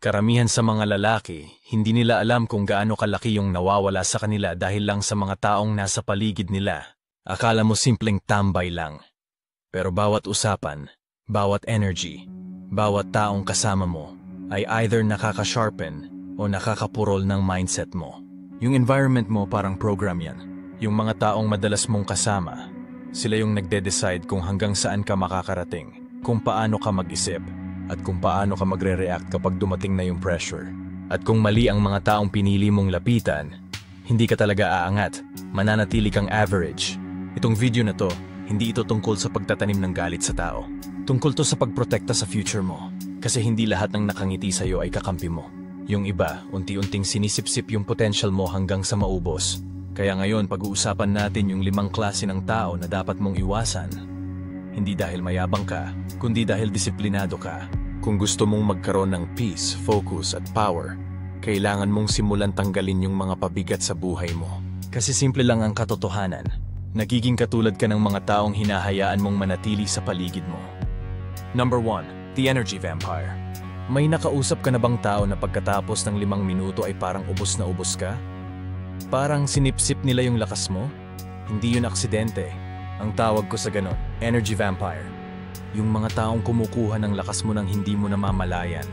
Karamihan sa mga lalaki, hindi nila alam kung gaano kalaki yung nawawala sa kanila dahil lang sa mga taong nasa paligid nila. Akala mo simpleng tambay lang. Pero bawat usapan, bawat energy, bawat taong kasama mo ay either nakaka-sharpen o nakakapurol ng mindset mo. Yung environment mo parang program yan. Yung mga taong madalas mong kasama, sila yung nagde-decide kung hanggang saan ka makakarating, kung paano ka mag-isip, at kung paano ka magre-react kapag dumating na yung pressure. At kung mali ang mga taong pinili mong lapitan, hindi ka talaga aangat, mananatili kang average. Itong video na to, hindi ito tungkol sa pagtatanim ng galit sa tao. Tungkol to sa pagprotekta sa future mo. Kasi hindi lahat ng nakangiti sa'yo ay kakampi mo. Yung iba, unti-unting sinisip-sip yung potential mo hanggang sa maubos. Kaya ngayon, pag-uusapan natin yung 5 klase ng tao na dapat mong iwasan. Hindi dahil mayabang ka, kundi dahil disiplinado ka. Kung gusto mong magkaroon ng peace, focus at power, kailangan mong simulan tanggalin yung mga pabigat sa buhay mo. Kasi simple lang ang katotohanan. Nagiging katulad ka ng mga taong hinahayaan mong manatili sa paligid mo. Number 1. The Energy Vampire. May nakausap ka na bang tao na pagkatapos ng 5 minuto ay parang ubos na ubos ka? Parang sinipsip nila yung lakas mo? Hindi yun aksidente. Ang tawag ko sa ganon, Energy Vampire. Yung mga taong kumukuha ng lakas mo nang hindi mo namamalayan.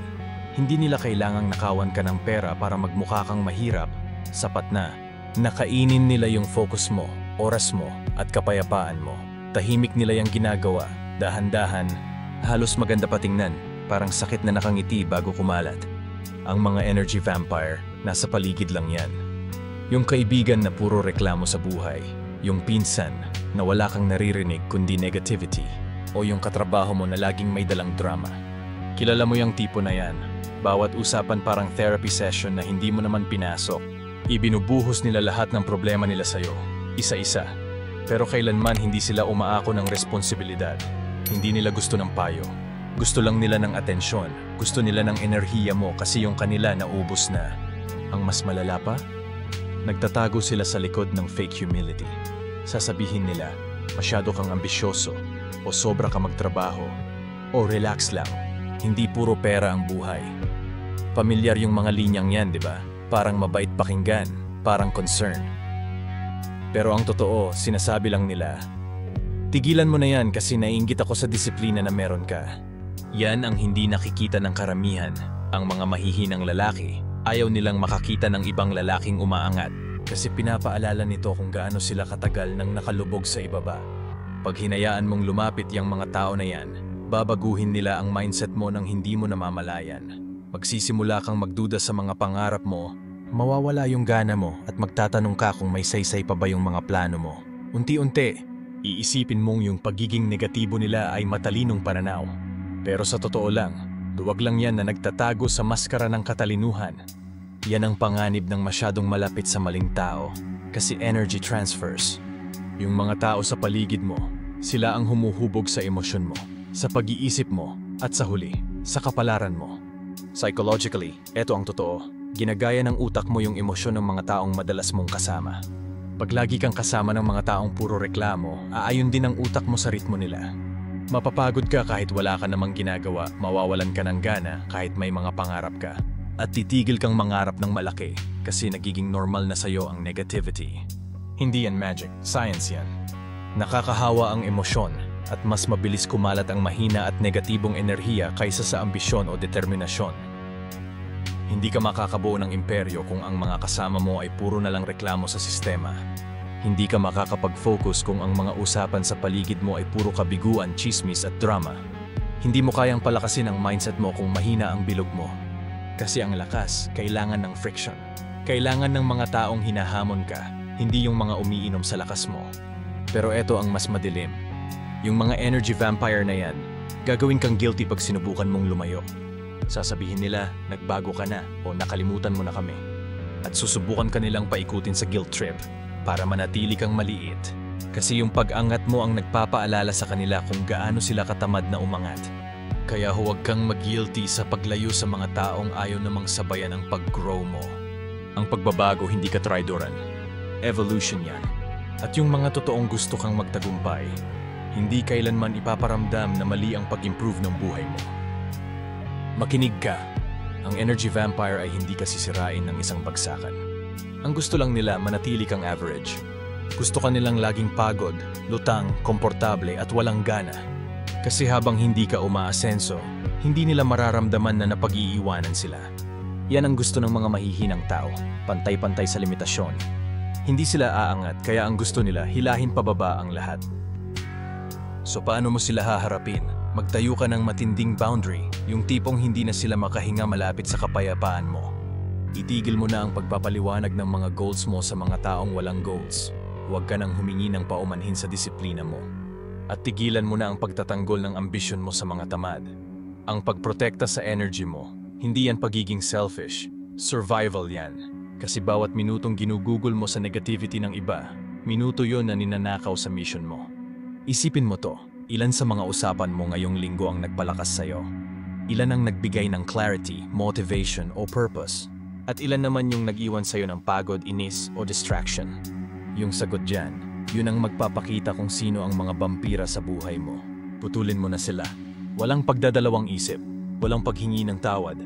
Hindi nila kailangang nakawan ka ng pera para magmukha kang mahirap. Sapat na. Nakainin nila yung focus mo, oras mo, at kapayapaan mo. Tahimik nila yung ginagawa, dahan-dahan, halos maganda patingnan, parang sakit na nakangiti bago kumalat. Ang mga Energy Vampire, nasa paligid lang yan. Yung kaibigan na puro reklamo sa buhay. Yung pinsan na wala kang naririnig kundi negativity. O yung katrabaho mo na laging may dalang drama. Kilala mo yung tipo na yan. Bawat usapan parang therapy session na hindi mo naman pinasok. Ibinubuhos nila lahat ng problema nila sa'yo, isa-isa. Pero kailanman hindi sila umaako ng responsibilidad. Hindi nila gusto ng payo. Gusto lang nila ng atensyon. Gusto nila ng enerhiya mo kasi yung kanila naubos na. Ang mas malala pa? Nagtatago sila sa likod ng fake humility. Sasabihin nila, masyado kang ambisyoso, o sobra ka magtrabaho, o relax lang, hindi puro pera ang buhay. Pamilyar yung mga linyang yan, di ba? Parang mabait pakinggan, parang concern. Pero ang totoo, sinasabi lang nila, tigilan mo na yan kasi naiinggit ako sa disiplina na meron ka. Yan ang hindi nakikita ng karamihan. Ang mga mahihinang lalaki, ayaw nilang makakita ng ibang lalaking umaangat kasi pinapaalala nito kung gaano sila katagal nang nakalubog sa ibaba. Pag hinayaan mong lumapit yung mga tao na yan, babaguhin nila ang mindset mo nang hindi mo namamalayan. Magsisimula kang magduda sa mga pangarap mo, mawawala yung gana mo at magtatanong ka kung may saysay pa ba yung mga plano mo. Unti-unti, iisipin mong yung pagiging negatibo nila ay matalinong pananaw. Pero sa totoo lang, duwag lang yan na nagtatago sa maskara ng katalinuhan. Yan ang panganib ng masyadong malapit sa maling tao. Kasi energy transfers. Yung mga tao sa paligid mo, sila ang humuhubog sa emosyon mo, sa pag-iisip mo, at sa huli, sa kapalaran mo. Psychologically, eto ang totoo. Ginagaya ng utak mo yung emosyon ng mga taong madalas mong kasama. Pag lagi kang kasama ng mga taong puro reklamo, aayon din ang utak mo sa ritmo nila. Mapapagod ka kahit wala ka namang ginagawa, mawawalan ka ng gana kahit may mga pangarap ka. At titigil kang mangarap ng malaki kasi nagiging normal na sa'yo ang negativity. Hindi yan magic, science yan. Nakakahawa ang emosyon at mas mabilis kumalat ang mahina at negatibong enerhiya kaysa sa ambisyon o determinasyon. Hindi ka makakabuo ng imperyo kung ang mga kasama mo ay puro na lang reklamo sa sistema. Hindi ka makakapag-focus kung ang mga usapan sa paligid mo ay puro kabiguan, chismis at drama. Hindi mo kayang palakasin ang mindset mo kung mahina ang bilog mo. Kasi ang lakas, kailangan ng friction. Kailangan ng mga taong hinahamon ka, hindi yung mga umiinom sa lakas mo. Pero eto ang mas madilim. Yung mga energy vampire na yan, gagawin kang guilty pag sinubukan mong lumayo. Sasabihin nila, nagbago ka na o nakalimutan mo na kami. At susubukan ka nilang paikutin sa guilt trip para manatili kang maliit. Kasi yung pag-angat mo ang nagpapaalala sa kanila kung gaano sila katamad na umangat. Kaya huwag kang mag-guilty sa paglayo sa mga taong ayaw namang sabayan ang pag-grow mo. Ang pagbabago hindi ka traidoran. Evolution yan. At yung mga totoong gusto kang magtagumpay, hindi kailanman ipaparamdam na mali ang pag-improve ng buhay mo. Makinig ka. Ang energy vampire ay hindi kasi sirain ng isang bagsakan. Ang gusto lang nila manatili kang average. Gusto ka nilang laging pagod, lutang, komportable at walang gana. Kasi habang hindi ka umaasenso, hindi nila mararamdaman na napag-iiwanan sila. Yan ang gusto ng mga mahihinang tao, pantay-pantay sa limitasyon. Hindi sila aangat kaya ang gusto nila hilahin pababa ang lahat. So paano mo sila haharapin? Magtayo ka ng matinding boundary, yung tipong hindi na sila makahinga malapit sa kapayapaan mo. Itigil mo na ang pagpapaliwanag ng mga goals mo sa mga taong walang goals. Huwag ka nang humingi ng paumanhin sa disiplina mo. At tigilan mo na ang pagtatanggol ng ambisyon mo sa mga tamad. Ang pagprotekta sa energy mo, hindi yan pagiging selfish. Survival yan. Kasi bawat minutong ginugugol mo sa negativity ng iba, minuto yon na ninanakaw sa mission mo. Isipin mo to, ilan sa mga usapan mo ngayong linggo ang nagpalakas sa'yo? Ilan ang nagbigay ng clarity, motivation o purpose? At ilan naman yung nag-iwan sa'yo ng pagod, inis o distraction? Yung sagot dyan, yun ang magpapakita kung sino ang mga vampira sa buhay mo. Putulin mo na sila. Walang pagdadalawang isip, walang paghingi ng tawad.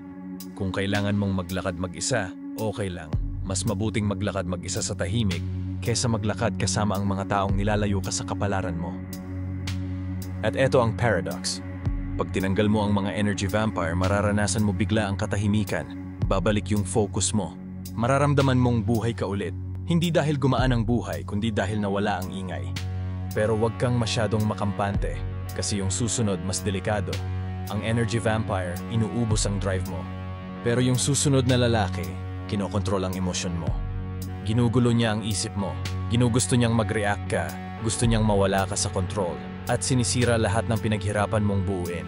Kung kailangan mong maglakad mag-isa, okay lang. Mas mabuting maglakad mag-isa sa tahimik kaysa maglakad kasama ang mga taong nilalayo ka sa kapalaran mo. At eto ang paradox. Pag tinanggal mo ang mga energy vampire, mararanasan mo bigla ang katahimikan. Babalik yung focus mo. Mararamdaman mong buhay ka ulit. Hindi dahil gumaan ang buhay, kundi dahil nawala ang ingay. Pero wag kang masyadong makampante, kasi yung susunod mas delikado. Ang energy vampire, inuubos ang drive mo. Pero yung susunod na lalaki, kinokontrol ang emosyon mo. Ginugulo niya ang isip mo. Ginugusto niyang mag-react ka. Gusto niyang mawala ka sa control. At sinisira lahat ng pinaghirapan mong buuin.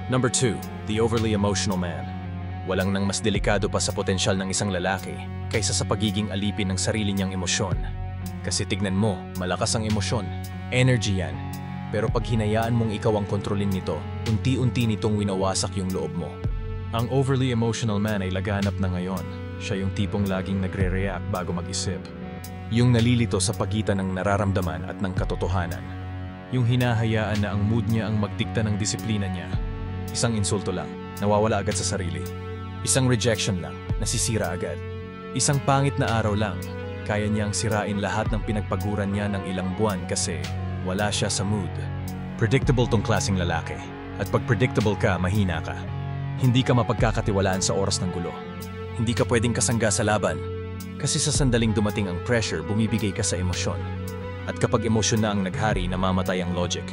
Number 2, the overly emotional man. Walang nang mas delikado pa sa potensyal ng isang lalaki kaysa sa pagiging alipin ng sarili niyang emosyon. Kasi tignan mo, malakas ang emosyon. Energy yan. Pero pag hinayaan mong ikaw ang kontrolin nito, unti-unti nitong winawasak yung loob mo. Ang overly emotional man ay laganap na ngayon. Siya yung tipong laging nagre-react bago mag-isip. Yung nalilito sa pagitan ng nararamdaman at ng katotohanan. Yung hinahayaan na ang mood niya ang magdikta ng disiplina niya. Isang insulto lang, nawawala agad sa sarili. Isang rejection lang, nasisira agad. Isang pangit na araw lang, kaya niyang sirain lahat ng pinagpaguran niya ng ilang buwan kasi wala siya sa mood. Predictable tong klaseng lalaki. At pag predictable ka, mahina ka. Hindi ka mapagkakatiwalaan sa oras ng gulo. Hindi ka pwedeng kasangga sa laban. Kasi sa sandaling dumating ang pressure, bumibigay ka sa emosyon. At kapag emosyon na ang naghari, namamatay ang logic.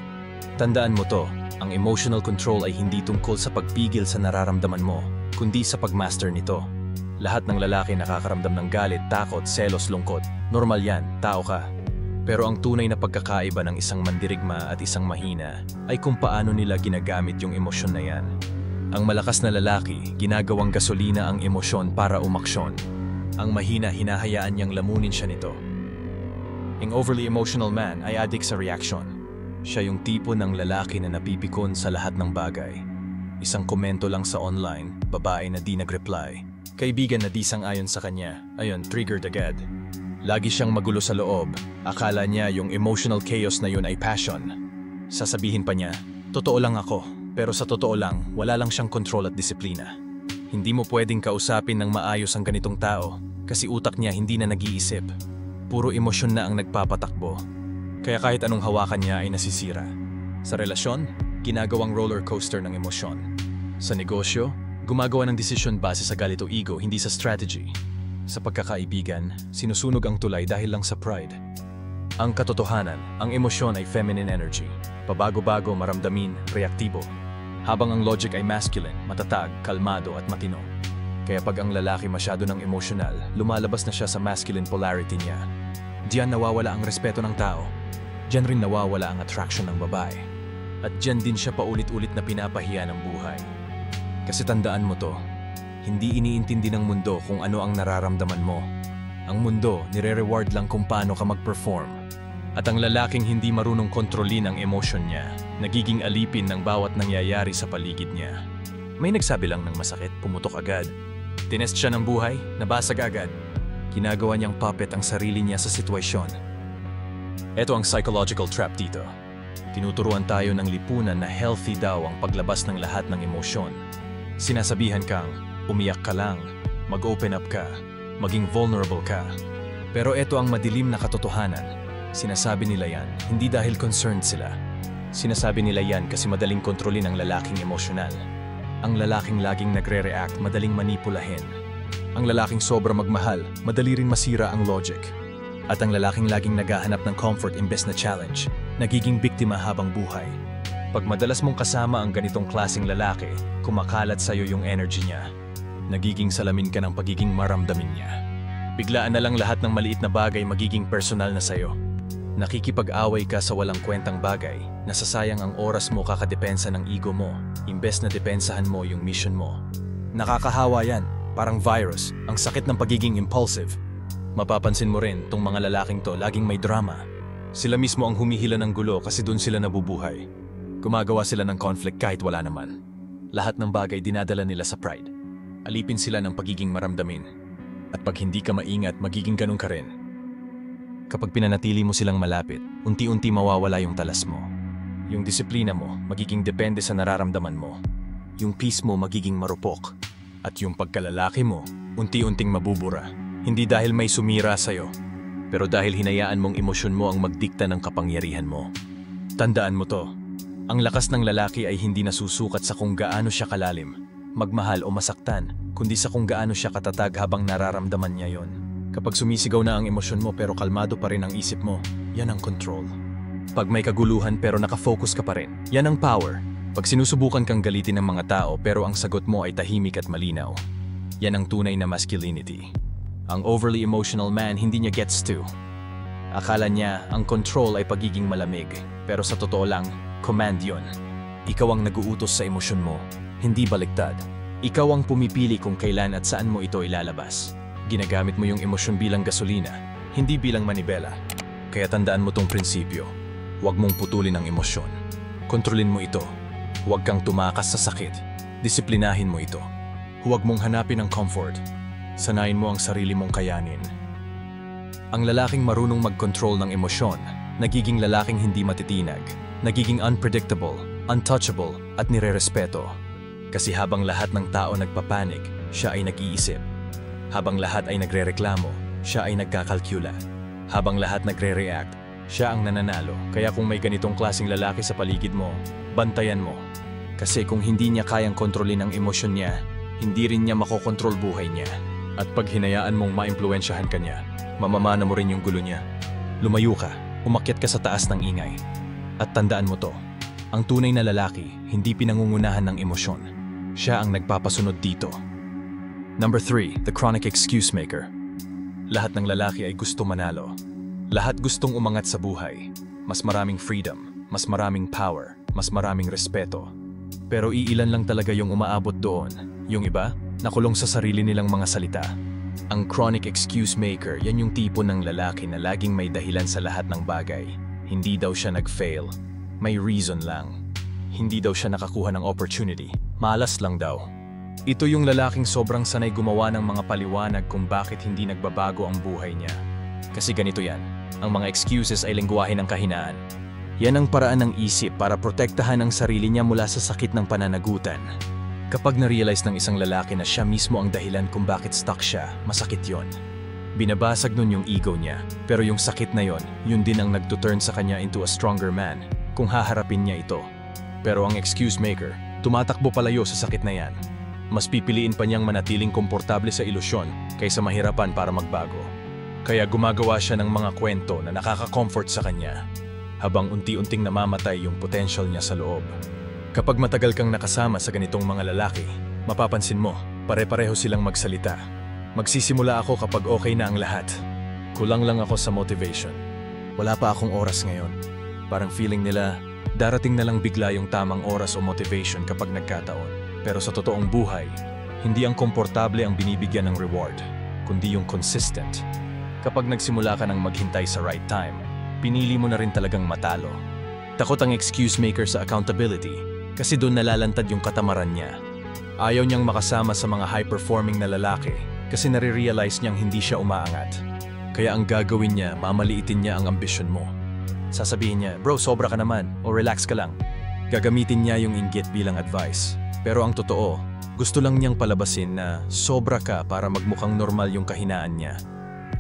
Tandaan mo to, ang emotional control ay hindi tungkol sa pagpigil sa nararamdaman mo, kundi sa pagmaster nito. Lahat ng lalaki nakakaramdam ng galit, takot, selos, lungkot. Normal yan, tao ka. Pero ang tunay na pagkakaiba ng isang mandirigma at isang mahina ay kung paano nila ginagamit yung emosyon na yan. Ang malakas na lalaki, ginagawang gasolina ang emosyon para umaksyon. Ang mahina, hinahayaan niyang lamunin siya nito. Ang overly emotional man ay addict sa reaction. Siya yung tipo ng lalaki na napipikon sa lahat ng bagay. Isang komento lang sa online, babae na di nag-reply. Kaibigan na di sang-ayon sa kanya, ayun, triggered agad. Lagi siyang magulo sa loob. Akala niya yung emotional chaos na yun ay passion. Sasabihin pa niya, totoo lang ako, pero sa totoo lang, wala lang siyang control at disiplina. Hindi mo pwedeng kausapin ng maayos ang ganitong tao kasi utak niya hindi na nag-iisip. Puro emosyon na ang nagpapatakbo. Kaya kahit anong hawakan niya ay nasisira. Sa relasyon, ginagawang roller coaster ng emosyon. Sa negosyo, gumagawa ng desisyon base sa galit o ego, hindi sa strategy. Sa pagkakaibigan, sinusunog ang tulay dahil lang sa pride. Ang katotohanan, ang emosyon ay feminine energy. Pabago-bago, maramdamin, reaktibo. Habang ang logic ay masculine, matatag, kalmado at matino. Kaya pag ang lalaki masyado ng emotional, lumalabas na siya sa masculine polarity niya. Diyan nawawala ang respeto ng tao. Diyan rin nawawala ang attraction ng babae. At diyan din siya paulit-ulit na pinapahiya ng buhay. Kasi tandaan mo to, hindi iniintindi ng mundo kung ano ang nararamdaman mo. Ang mundo, nire-reward lang kung paano ka mag-perform. At ang lalaking hindi marunong kontrolin ang emosyon niya, nagiging alipin ng bawat nangyayari sa paligid niya. May nagsabi lang ng masakit, pumutok agad. Tinest siya ng buhay, nabasag agad. Ginagawa niyang puppet ang sarili niya sa sitwasyon. Ito ang psychological trap dito. Tinuturuan tayo ng lipunan na healthy daw ang paglabas ng lahat ng emosyon. Sinasabihan kang, umiyak ka lang, mag-open up ka, maging vulnerable ka. Pero ito ang madilim na katotohanan. Sinasabi nila yan, hindi dahil concerned sila. Sinasabi nila yan kasi madaling kontrolin ang lalaking emosyonal. Ang lalaking laging nagre-react, madaling manipulahin. Ang lalaking sobra magmahal, madali rin masira ang logic. At ang lalaking laging naghahanap ng comfort imbes na challenge, nagiging biktima habang buhay. Pag madalas mong kasama ang ganitong klaseng lalaki, kumakalat sa'yo yung energy niya. Nagiging salamin ka ng pagiging maramdamin niya. Biglaan na lang lahat ng maliit na bagay magiging personal na sa'yo. Nakikipag-away ka sa walang kwentang bagay, nasasayang ang oras mo kakadepensa ng ego mo, imbes na depensahan mo yung mission mo. Nakakahawa yan, parang virus, ang sakit ng pagiging impulsive. Mapapansin mo rin, tong mga lalaking to laging may drama. Sila mismo ang humihila ng gulo kasi dun sila nabubuhay. Gumagawa sila ng conflict kahit wala naman. Lahat ng bagay dinadala nila sa pride. Alipin sila ng pagiging maramdamin. At pag hindi ka maingat, magiging ganun ka rin. Kapag pinanatili mo silang malapit, unti-unti mawawala yung talas mo. Yung disiplina mo, magiging depende sa nararamdaman mo. Yung peace mo, magiging marupok. At yung pagkalalaki mo, unti-unting mabubura. Hindi dahil may sumira sa'yo, pero dahil hinayaan mong emosyon mo ang magdikta ng kapangyarihan mo. Tandaan mo to. Ang lakas ng lalaki ay hindi nasusukat sa kung gaano siya kalalim, magmahal o masaktan, kundi sa kung gaano siya katatag habang nararamdaman niya yon. Kapag sumisigaw na ang emosyon mo pero kalmado pa rin ang isip mo, yan ang control. Pag may kaguluhan pero nakafocus ka pa rin, yan ang power. Pag sinusubukan kang galitin ng mga tao pero ang sagot mo ay tahimik at malinaw, yan ang tunay na masculinity. Ang overly emotional man hindi niya gets to. Akala niya ang control ay pagiging malamig, pero sa totoo lang, command yon. Ikaw ang naguutos sa emosyon mo, hindi baliktad. Ikaw ang pumipili kung kailan at saan mo ito ilalabas. Ginagamit mo yung emosyon bilang gasolina, hindi bilang manibela. Kaya tandaan mo tong prinsipyo. Huwag mong putulin ang emosyon. Kontrolin mo ito. Huwag kang tumakas sa sakit. Disiplinahin mo ito. Huwag mong hanapin ang comfort. Sanayin mo ang sarili mong kayanin. Ang lalaking marunong mag-control ng emosyon, nagiging lalaking hindi matitinag, nagiging unpredictable, untouchable at nirerespeto. Kasi habang lahat ng tao nagpapanik, siya ay nag-iisip. Habang lahat ay nagrereklamo, siya ay nagkakalkula. Habang lahat nagre-react, siya ang nananalo. Kaya kung may ganitong klaseng lalaki sa paligid mo, bantayan mo. Kasi kung hindi niya kayang kontrolin ang emosyon niya, hindi rin niya makokontrol buhay niya. At pag hinayaan mong maimpluwensyahan ka niya, mamamana mo rin yung gulo niya. Lumayo ka, umakyat ka sa taas ng ingay. At tandaan mo to, ang tunay na lalaki hindi pinangungunahan ng emosyon. Siya ang nagpapasunod dito. Number 3, the chronic excuse maker. Lahat ng lalaki ay gusto manalo. Lahat gustong umangat sa buhay. Mas maraming freedom, mas maraming power, mas maraming respeto. Pero iilan lang talaga yung umaabot doon. Yung iba, nakulong sa sarili nilang mga salita. Ang chronic excuse maker, yan yung tipo ng lalaki na laging may dahilan sa lahat ng bagay. Hindi daw siya nag-fail. May reason lang. Hindi daw siya nakakuha ng opportunity. Malas lang daw. Ito yung lalaking sobrang sanay gumawa ng mga paliwanag kung bakit hindi nagbabago ang buhay niya. Kasi ganito yan. Ang mga excuses ay lengguwahe ng kahinaan. Yan ang paraan ng isip para protektahan ang sarili niya mula sa sakit ng pananagutan. Kapag na-realize ng isang lalaki na siya mismo ang dahilan kung bakit stuck siya, masakit yon. Binabasag nun yung ego niya, pero yung sakit na yon, yun din ang nagtuturn sa kanya into a stronger man kung haharapin niya ito. Pero ang excuse maker, tumatakbo palayo sa sakit na yan. Mas pipiliin pa niyang manatiling komportable sa ilusyon kaysa mahirapan para magbago. Kaya gumagawa siya ng mga kwento na nakaka-comfort sa kanya, habang unti-unting namamatay yung potential niya sa loob. Kapag matagal kang nakasama sa ganitong mga lalaki, mapapansin mo, pare-pareho silang magsalita. Magsisimula ako kapag okay na ang lahat. Kulang lang ako sa motivation. Wala pa akong oras ngayon. Parang feeling nila, darating na lang bigla yung tamang oras o motivation kapag nagkataon. Pero sa totoong buhay, hindi ang komportable ang binibigyan ng reward, kundi yung consistent. Kapag nagsimula ka ng maghintay sa right time, pinili mo na rin talagang matalo. Takot ang excuse maker sa accountability kasi doon nalalantad yung katamaran niya. Ayaw niyang makasama sa mga high-performing na lalaki kasi nare-realize niyang hindi siya umaangat. Kaya ang gagawin niya, mamaliitin niya ang ambisyon mo. Sasabihin niya, bro, sobra ka naman o relax ka lang. Gagamitin niya yung inggit bilang advice. Pero ang totoo, gusto lang niyang palabasin na sobra ka para magmukhang normal yung kahinaan niya.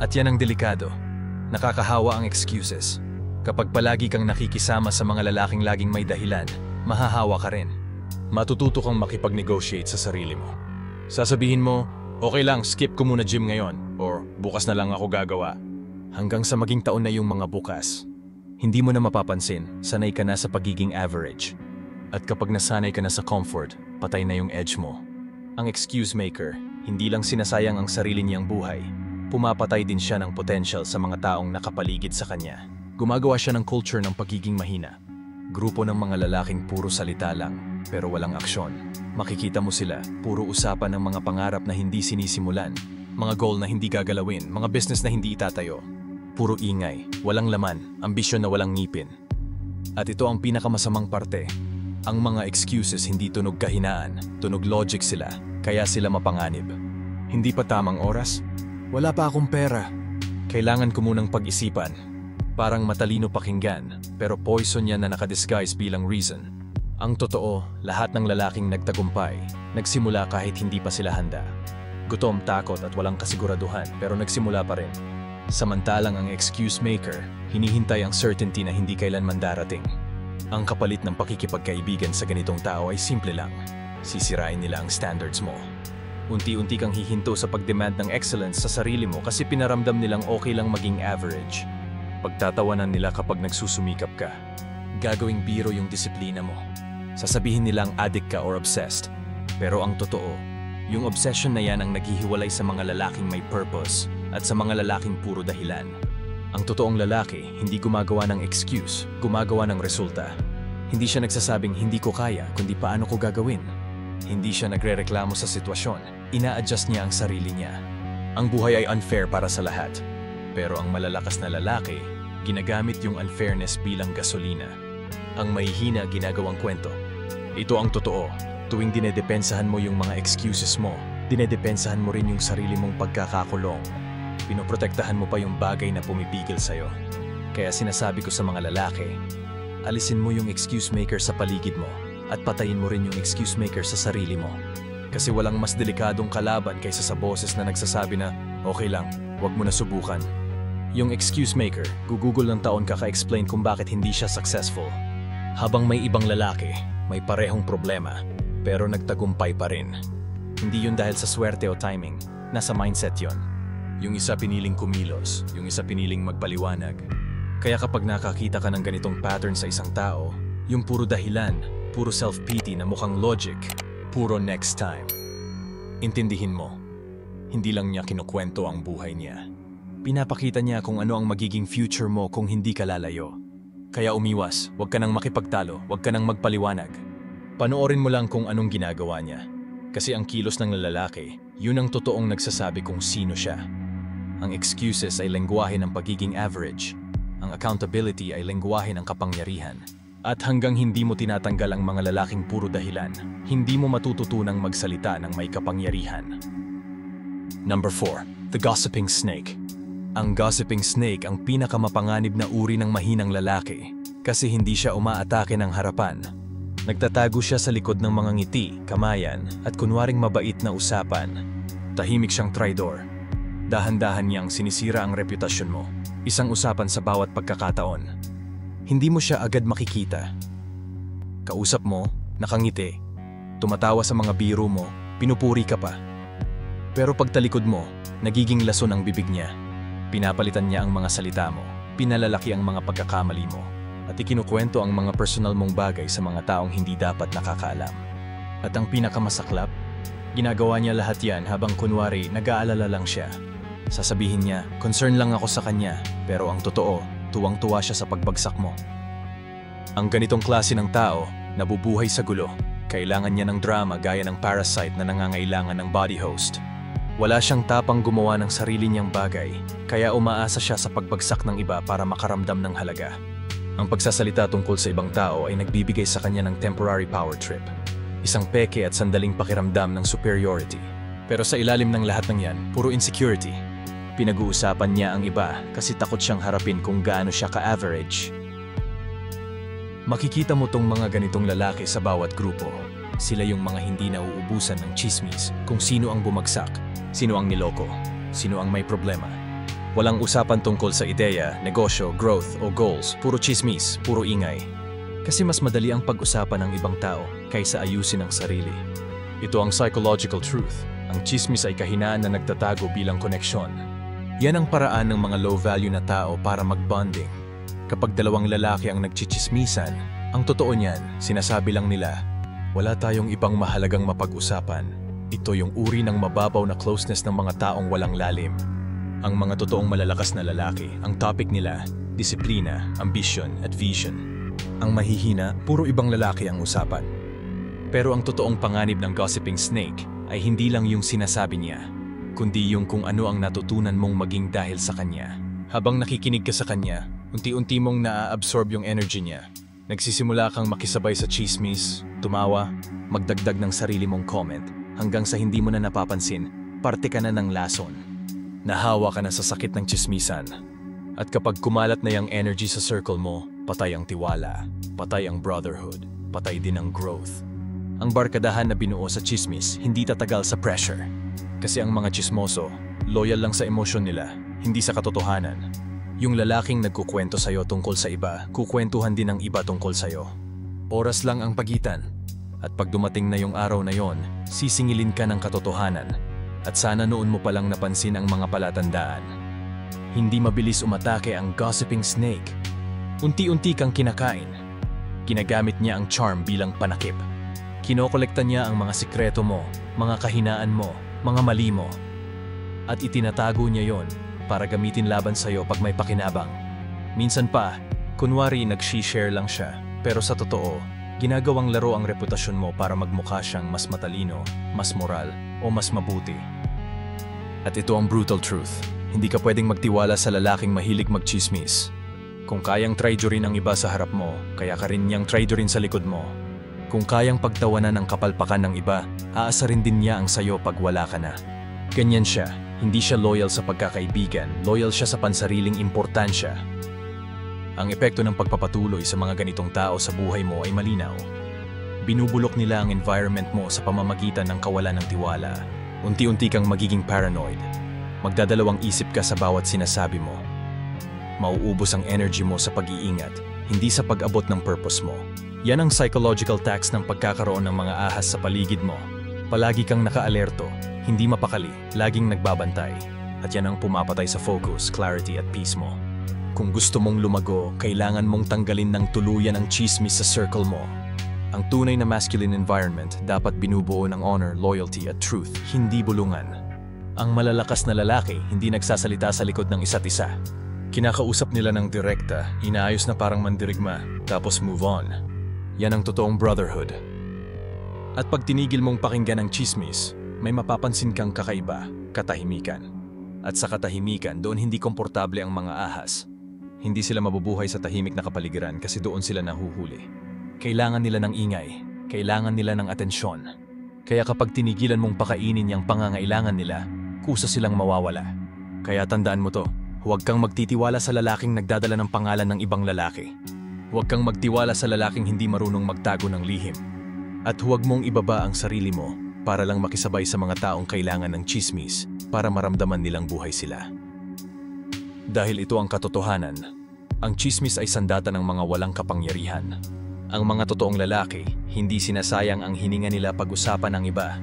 At yan ang delikado. Nakakahawa ang excuses. Kapag palagi kang nakikisama sa mga lalaking laging may dahilan, mahahawa ka rin. Matututo kang makipag-negotiate sa sarili mo. Sasabihin mo, okay lang, skip ko muna gym ngayon, or bukas na lang ako gagawa. Hanggang sa maging taon na yung mga bukas. Hindi mo na mapapansin, sanay ka na sa pagiging average. At kapag nasanay ka na sa comfort, patay na yung edge mo. Ang excuse maker, hindi lang sinasayang ang sarili niyang buhay, pumapatay din siya ng potential sa mga taong nakapaligid sa kanya. Gumagawa siya ng culture ng pagiging mahina. Grupo ng mga lalaking puro salita lang, pero walang aksyon. Makikita mo sila, puro usapan ng mga pangarap na hindi sinisimulan, mga goal na hindi gagalawin, mga business na hindi itatayo. Puro ingay, walang laman, ambisyon na walang ngipin. At ito ang pinakamasamang parte. Ang mga excuses hindi tunog kahinaan, tunog logic sila, kaya sila mapanganib. Hindi pa tamang oras? Wala pa akong pera. Kailangan ko munang pag-isipan. Parang matalino pakinggan, pero poison yan na nakadisguise bilang reason. Ang totoo, lahat ng lalaking nagtagumpay, nagsimula kahit hindi pa sila handa. Gutom, takot at walang kasiguraduhan, pero nagsimula pa rin. Samantalang ang excuse maker, hinihintay ang certainty na hindi kailanman darating. Ang kapalit ng pakikipagkaibigan sa ganitong tao ay simple lang. Sisirain nila ang standards mo. Unti-unti kang hihinto sa pagdemand ng excellence sa sarili mo kasi pinaramdam nilang okay lang maging average. Pagtatawanan nila kapag nagsusumikap ka. Gagawing biro yung disiplina mo. Sasabihin nilang addict ka or obsessed. Pero ang totoo, yung obsession na yan ang naghihiwalay sa mga lalaking may purpose at sa mga lalaking puro dahilan. Ang totoong lalaki, hindi gumagawa ng excuse, gumagawa ng resulta. Hindi siya nagsasabing hindi ko kaya, kundi paano ko gagawin. Hindi siya nagrereklamo sa sitwasyon, ina-adjust niya ang sarili niya. Ang buhay ay unfair para sa lahat. Pero ang malalakas na lalaki, ginagamit yung unfairness bilang gasolina. Ang mahihina ginagawang kwento. Ito ang totoo. Tuwing dinedepensahan mo yung mga excuses mo, dinedepensahan mo rin yung sarili mong pagkakakulong. Pinoprotektahan mo pa yung bagay na pumipigil sa'yo. Kaya sinasabi ko sa mga lalaki, alisin mo yung excuse maker sa paligid mo at patayin mo rin yung excuse maker sa sarili mo. Kasi walang mas delikadong kalaban kaysa sa boses na nagsasabi na, okay lang, wag mo na subukan. Yung excuse maker, gugugol ng taon kaka-explain kung bakit hindi siya successful. Habang may ibang lalaki, may parehong problema, pero nagtagumpay pa rin. Hindi yun dahil sa swerte o timing, nasa mindset yun. Yung isa piniling kumilos, yung isa piniling magpaliwanag. Kaya kapag nakakita ka ng ganitong pattern sa isang tao, yung puro dahilan, puro self-pity na mukhang logic, puro next time. Intindihin mo, hindi lang niya kinukwento ang buhay niya. Pinapakita niya kung ano ang magiging future mo kung hindi ka lalayo. Kaya umiwas, huwag ka nang makipagtalo, huwag ka nang magpaliwanag. Panoorin mo lang kung anong ginagawa niya. Kasi ang kilos ng lalaki, yun ang totoong nagsasabi kung sino siya. Ang excuses ay lengguwahe ng pagiging average. Ang accountability ay lengguwahe ng kapangyarihan. At hanggang hindi mo tinatanggal ang mga lalaking puro dahilan, hindi mo matututunang magsalita ng may kapangyarihan. Number 4. The Gossiping Snake. Ang gossiping snake ang pinakamapanganib na uri ng mahinang lalaki kasi hindi siya umaatake ng harapan. Nagtatago siya sa likod ng mga ngiti, kamayan at kunwaring mabait na usapan. Tahimik siyang traidor. Dahan-dahan niyang sinisira ang reputasyon mo. Isang usapan sa bawat pagkakataon. Hindi mo siya agad makikita. Kausap mo, nakangiti. Tumatawa sa mga biro mo, pinupuri ka pa. Pero pagtalikod mo, nagiging lason ang bibig niya. Pinapalitan niya ang mga salita mo, pinalalaki ang mga pagkakamali mo, at ikinukwento ang mga personal mong bagay sa mga taong hindi dapat nakakaalam. At ang pinakamasaklap, ginagawa niya lahat yan habang kunwari nag-aalala lang siya. Sasabihin niya, concern lang ako sa kanya, pero ang totoo, tuwang-tuwa siya sa pagbagsak mo. Ang ganitong klase ng tao, nabubuhay sa gulo. Kailangan niya ng drama gaya ng parasite na nangangailangan ng body host. Wala siyang tapang gumawa ng sarili niyang bagay, kaya umaasa siya sa pagbagsak ng iba para makaramdam ng halaga. Ang pagsasalita tungkol sa ibang tao ay nagbibigay sa kanya ng temporary power trip. Isang peke at sandaling pakiramdam ng superiority. Pero sa ilalim ng lahat ng yan, puro insecurity. Pinag-uusapan niya ang iba kasi takot siyang harapin kung gaano siya ka-average. Makikita mo tong mga ganitong lalaki sa bawat grupo. Sila yung mga hindi nauubusan ng chismis kung sino ang bumagsak, sino ang niloko, sino ang may problema. Walang usapan tungkol sa ideya, negosyo, growth o goals, puro chismis, puro ingay. Kasi mas madali ang pag-usapan ng ibang tao kaysa ayusin ang sarili. Ito ang psychological truth. Ang chismis ay kahinaan na nagtatago bilang koneksyon. Yan ang paraan ng mga low-value na tao para mag-bonding. Kapag dalawang lalaki ang nagchichismisan, ang totoo niyan, sinasabi lang nila, wala tayong ibang mahalagang mapag-usapan. Ito yung uri ng mababaw na closeness ng mga taong walang lalim. Ang mga totoong malalakas na lalaki, ang topic nila, disiplina, ambition at vision. Ang mahihina, puro ibang lalaki ang usapan. Pero ang totoong panganib ng gossiping snake ay hindi lang yung sinasabi niya, kundi yung kung ano ang natutunan mong maging dahil sa kanya. Habang nakikinig ka sa kanya, unti-unti mong naa-absorb yung energy niya. Nagsisimula kang makisabay sa chismis, tumawa, magdagdag ng sarili mong comment, hanggang sa hindi mo na napapansin, parte ka na ng lason. Nahawa ka na sa sakit ng chismisan. At kapag kumalat na yung energy sa circle mo, patay ang tiwala, patay ang brotherhood, patay din ang growth. Ang barkadahan na binuo sa chismis, hindi tatagal sa pressure. Kasi ang mga chismoso, loyal lang sa emosyon nila, hindi sa katotohanan. Yung lalaking nagkukwento sa'yo tungkol sa iba, kukwentuhan din ng iba tungkol sa'yo. Oras lang ang pagitan. At pag dumating na yung araw na yon, sisingilin ka ng katotohanan. At sana noon mo palang napansin ang mga palatandaan. Hindi mabilis umatake ang gossiping snake. Unti-unti kang kinakain. Ginagamit niya ang charm bilang panakip. Kinokolekta niya ang mga sikreto mo, mga kahinaan mo, mga mali mo. At itinatago niya yon para gamitin laban sa'yo pag may pakinabang. Minsan pa, kunwari nag-share lang siya, pero sa totoo, ginagawang laro ang reputasyon mo para magmukha siyang mas matalino, mas moral, o mas mabuti. At ito ang brutal truth. Hindi ka pwedeng magtiwala sa lalaking mahilig magchismis. Kung kayang traidorin ang iba sa harap mo, kaya ka rin niyang traidorin sa likod mo. Kung kayang pagtawanan ang kapalpakan ng iba, aasarin din niya ang sayo pag wala ka na. Ganyan siya. Hindi siya loyal sa pagkakaibigan, loyal siya sa pansariling importansya. Ang epekto ng pagpapatuloy sa mga ganitong tao sa buhay mo ay malinaw. Binubulok nila ang environment mo sa pamamagitan ng kawalan ng tiwala. Unti-unti kang magiging paranoid. Magdadalawang isip ka sa bawat sinasabi mo. Mauubos ang energy mo sa pag-iingat, hindi sa pag-abot ng purpose mo. Yan ang psychological tax ng pagkakaroon ng mga ahas sa paligid mo. Palagi kang nakaalerto, hindi mapakali, laging nagbabantay. At yan ang pumapatay sa focus, clarity at peace mo. Kung gusto mong lumago, kailangan mong tanggalin ng tuluyan ang chismis sa circle mo. Ang tunay na masculine environment dapat binubuo ng honor, loyalty at truth, hindi bulungan. Ang malalakas na lalaki hindi nagsasalita sa likod ng isa't isa. Kinakausap nila ng direkta, inaayos na parang mandirigma, tapos move on. Yan ang totoong brotherhood. At pag tinigil mong pakinggan ang chismis, may mapapansin kang kakaiba, katahimikan. At sa katahimikan, doon hindi komportable ang mga ahas. Hindi sila mabubuhay sa tahimik na kapaligiran kasi doon sila nahuhuli. Kailangan nila ng ingay, kailangan nila ng atensyon. Kaya kapag tinigilan mong pakainin yung pangangailangan nila, kusa silang mawawala. Kaya tandaan mo to, huwag kang magtitiwala sa lalaking nagdadala ng pangalan ng ibang lalaki. Huwag kang magtiwala sa lalaking hindi marunong magtago ng lihim. At huwag mong ibaba ang sarili mo para lang makisabay sa mga taong kailangan ng chismis para maramdaman nilang buhay sila. Dahil ito ang katotohanan, ang chismis ay sandata ng mga walang kapangyarihan. Ang mga totoong lalaki, hindi sinasayang ang hininga nila pag-usapan ng iba.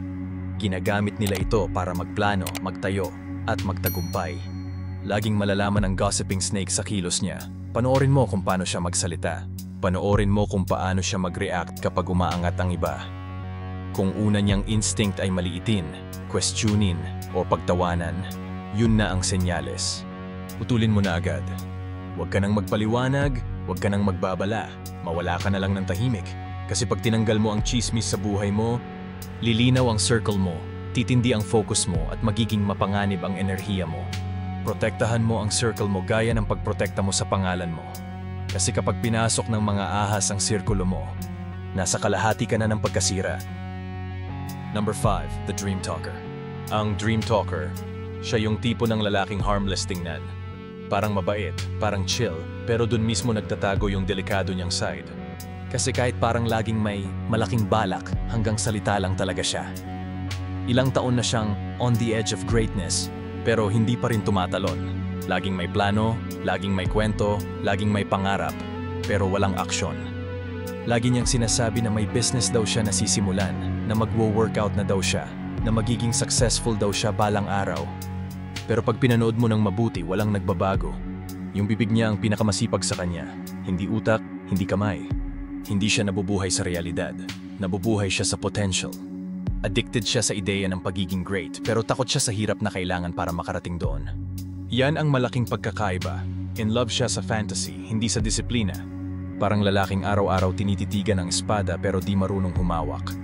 Ginagamit nila ito para magplano, magtayo, at magtagumpay. Laging malalaman ang gossiping snake sa kilos niya. Panoorin mo kung paano siya magsalita. Panoorin mo kung paano siya mag-react kapag umaangat ang iba. Kung una niyang instinct ay maliitin, questionin, o pagtawanan, yun na ang senyales. Putulin mo na agad. Huwag ka nang magpaliwanag, huwag ka nang magbabala. Mawala ka na lang ng tahimik. Kasi pag tinanggal mo ang chismis sa buhay mo, lilinaw ang circle mo, titindi ang focus mo at magiging mapanganib ang enerhiya mo. Protektahan mo ang circle mo gaya ng pagprotekta mo sa pangalan mo. Kasi kapag pinasok ng mga ahas ang sirkulo mo, nasa kalahati ka na ng pagkasira. Number 5, the dream talker. Ang dream talker, siya yung tipo ng lalaking harmless tingnan. Parang mabait, parang chill, pero dun mismo nagtatago yung delikado niyang side. Kasi kahit parang laging may malaking balak, hanggang salita lang talaga siya. Ilang taon na siyang on the edge of greatness, pero hindi pa rin tumatalon. Laging may plano, laging may kwento, laging may pangarap, pero walang aksyon. Lagi niyang sinasabi na may business daw siya na sisimulan, na magwo-workout na daw siya, na magiging successful daw siya balang araw. Pero pag pinanood mo ng mabuti, walang nagbabago. Yung bibig niya ang pinakamasipag sa kanya, hindi utak, hindi kamay. Hindi siya nabubuhay sa realidad, nabubuhay siya sa potential. Addicted siya sa ideya ng pagiging great, pero takot siya sa hirap na kailangan para makarating doon. Yan ang malaking pagkakaiba. In love siya sa fantasy, hindi sa disiplina. Parang lalaking araw-araw tinititigan ng espada pero di marunong humawak.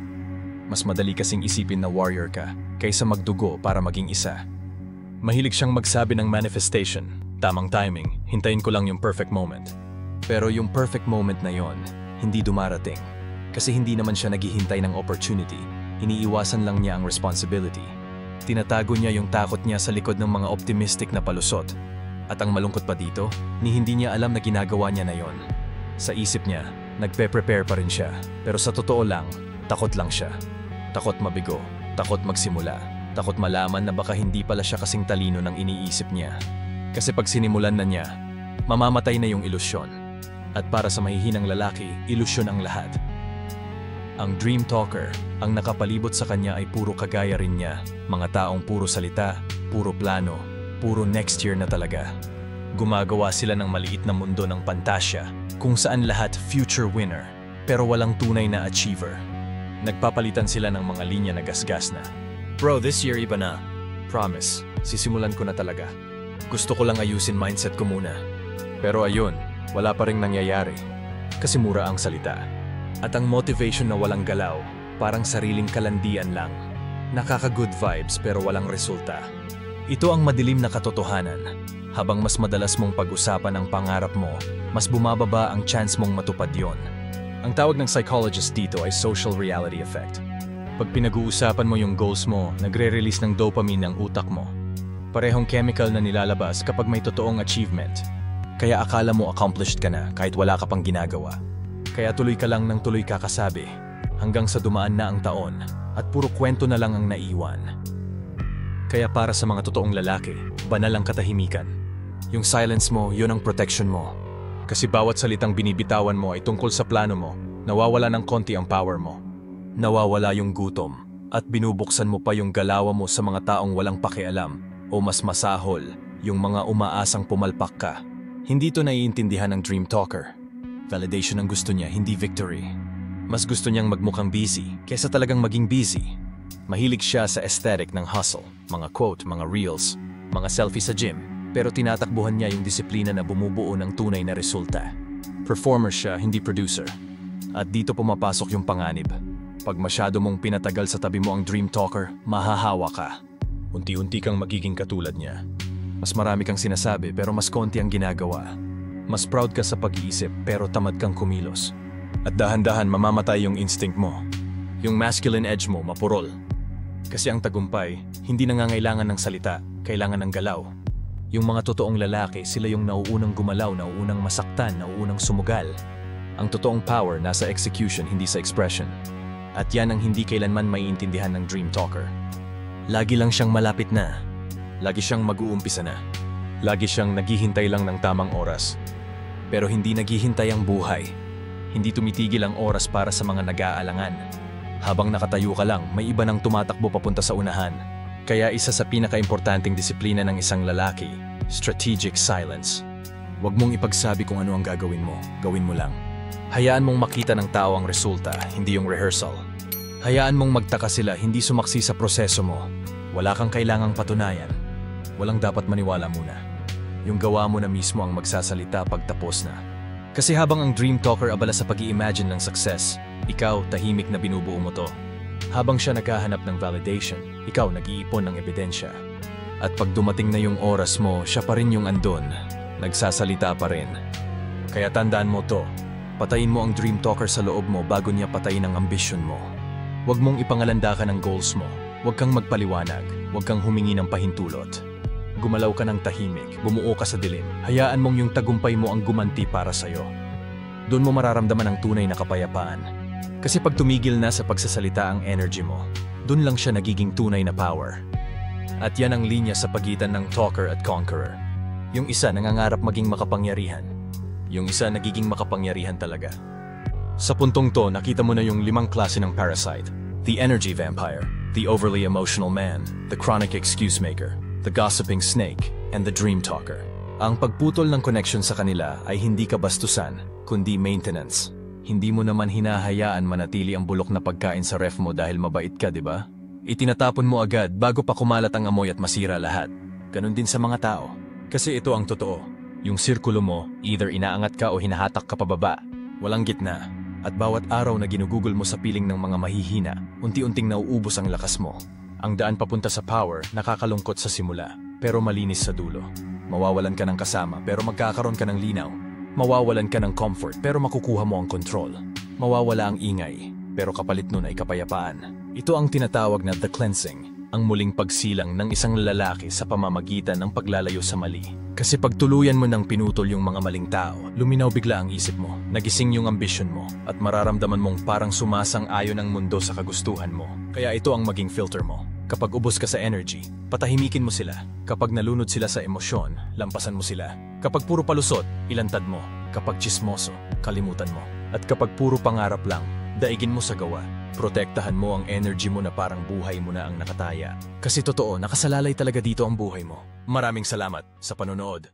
Mas madali kasing isipin na warrior ka, kaysa magdugo para maging isa. Mahilig siyang magsabi ng manifestation, tamang timing, hintayin ko lang yung perfect moment. Pero yung perfect moment na yon, hindi dumarating. Kasi hindi naman siya naghihintay ng opportunity, iniiwasan lang niya ang responsibility. Tinatago niya yung takot niya sa likod ng mga optimistic na palusot. At ang malungkot pa dito, hindi niya alam na ginagawa niya na yon. Sa isip niya, nagpe-prepare pa rin siya. Pero sa totoo lang, takot lang siya. Takot mabigo, takot magsimula, takot malaman na baka hindi pala siya kasing talino ng iniisip niya. Kasi pag sinimulan na niya, mamamatay na yung ilusyon. At para sa mahihinang lalaki, ilusyon ang lahat. Ang dream talker, ang nakapalibot sa kanya ay puro kagaya rin niya. Mga taong puro salita, puro plano, puro next year na talaga. Gumagawa sila ng maliit na mundo ng pantasya, kung saan lahat future winner, pero walang tunay na achiever. Nagpapalitan sila ng mga linya na gasgas na, "Bro, this year iba na. Promise, sisimulan ko na talaga. Gusto ko lang ayusin mindset ko muna." Pero ayun, wala pa ring nangyayari. Kasi mura ang salita. At ang motivation na walang galaw, parang sariling kalandian lang. Nakaka-good vibes pero walang resulta. Ito ang madilim na katotohanan. Habang mas madalas mong pag-usapan ang pangarap mo, mas bumababa ang chance mong matupad yon. Ang tawag ng psychologist dito ay social reality effect. Pag pinag-uusapan mo yung goals mo, nagre-release ng dopamine ang utak mo. Parehong chemical na nilalabas kapag may totoong achievement. Kaya akala mo accomplished ka na kahit wala ka pang ginagawa. Kaya tuloy ka lang ng tuloy kakasabi, hanggang sa dumaan na ang taon at puro kwento na lang ang naiwan. Kaya para sa mga totoong lalaki, banal ang katahimikan. Yung silence mo, yun ang protection mo. Kasi bawat salitang binibitawan mo ay tungkol sa plano mo, nawawala ng konti ang power mo. Nawawala yung gutom, at binubuksan mo pa yung galawa mo sa mga taong walang pakialam, o mas masahol, yung mga umaasang pumalpak ka. Hindi to naiintindihan ng dream talker. Validation ang gusto niya, hindi victory. Mas gusto niyang magmukhang busy, kesa talagang maging busy. Mahilig siya sa aesthetic ng hustle, mga quote, mga reels, mga selfie sa gym, pero tinatakbuhan niya yung disiplina na bumubuo ng tunay na resulta. Performer siya, hindi producer. At dito pumapasok yung panganib. Pag masyado mong pinatagal sa tabi mo ang dream talker, mahahawa ka. Unti-unti kang magiging katulad niya. Mas marami kang sinasabi pero mas konti ang ginagawa. Mas proud ka sa pag-iisip pero tamad kang kumilos. At dahan-dahan mamamatay yung instinct mo. Yung masculine edge mo mapurol. Kasi ang tagumpay, hindi nangangailangan ng salita, kailangan ng galaw. Yung mga totoong lalaki, sila yung nauunang gumalaw, nauunang masaktan, nauunang sumugal. Ang totoong power nasa execution, hindi sa expression. At yan ang hindi kailanman maiintindihan ng dream talker. Lagi lang siyang malapit na. Lagi siyang mag-uumpisa na. Lagi siyang naghihintay lang ng tamang oras. Pero hindi naghihintay ang buhay. Hindi tumitigil ang oras para sa mga nag-aalangan. Habang nakatayo ka lang, may iba nang tumatakbo papunta sa unahan. Kaya isa sa pinaka-importanting disiplina ng isang lalaki, strategic silence. Huwag mong ipagsabi kung ano ang gagawin mo, gawin mo lang. Hayaan mong makita ng tao ang resulta, hindi yung rehearsal. Hayaan mong magtaka sila, hindi sumaksi sa proseso mo. Wala kang kailangang patunayan. Walang dapat maniwala muna. Yung gawa mo na mismo ang magsasalita pag tapos na. Kasi habang ang dream talker abala sa pag-i-imagine ng success, ikaw tahimik na binubuo mo to. Habang siya naghahanap ng validation, ikaw nag-iipon ng ebidensya. At pag dumating na yung oras mo, siya pa rin yung andon, nagsasalita pa rin. Kaya tandaan mo to, patayin mo ang dream talker sa loob mo bago niya patayin ang ambisyon mo. Huwag mong ipangalandakan ang goals mo, huwag kang magpaliwanag, huwag kang humingi ng pahintulot. Gumalaw ka ng tahimik, bumuo ka sa dilim, hayaan mong yung tagumpay mo ang gumanti para sa'yo. Doon mo mararamdaman ang tunay na kapayapaan. Kasi pag tumigil na sa pagsasalita ang energy mo, doon lang siya nagiging tunay na power. At yan ang linya sa pagitan ng talker at conqueror. Yung isa nangangarap maging makapangyarihan. Yung isa nagiging makapangyarihan talaga. Sa puntong to, nakita mo na yung 5 klase ng parasite. The energy vampire, the overly emotional man, the chronic excuse maker, the gossiping snake, and the dream talker. Ang pagputol ng connection sa kanila ay hindi kabastusan, kundi maintenance. Hindi mo naman hinahayaan manatili ang bulok na pagkain sa ref mo dahil mabait ka, di ba? Itinatapon mo agad bago pa kumalat ang amoy at masira lahat. Ganon din sa mga tao. Kasi ito ang totoo. Yung sirkulo mo, either inaangat ka o hinahatak ka pababa. Walang gitna. At bawat araw na ginugugol mo sa piling ng mga mahihina, unti-unting nauubos ang lakas mo. Ang daan papunta sa power, nakakalungkot sa simula, pero malinis sa dulo. Mawawalan ka ng kasama, pero magkakaroon ka ng linaw. Mawawalan ka ng comfort, pero makukuha mo ang control. Mawawala ang ingay, pero kapalit nun ay kapayapaan. Ito ang tinatawag na the cleansing, ang muling pagsilang ng isang lalaki sa pamamagitan ng paglalayo sa mali. Kasi pag tuluyan mo ng pinutol yung mga maling tao, luminaw bigla ang isip mo, nagising yung ambisyon mo, at mararamdaman mong parang sumasang-ayon ang mundo sa kagustuhan mo. Kaya ito ang maging filter mo. Kapag ubos ka sa energy, patahimikin mo sila. Kapag nalunod sila sa emosyon, lampasan mo sila. Kapag puro palusot, ilantad mo. Kapag chismoso, kalimutan mo. At kapag puro pangarap lang, daigin mo sa gawa. Protektahan mo ang energy mo na parang buhay mo na ang nakataya. Kasi totoo, nakasalalay talaga dito ang buhay mo. Maraming salamat sa panonood.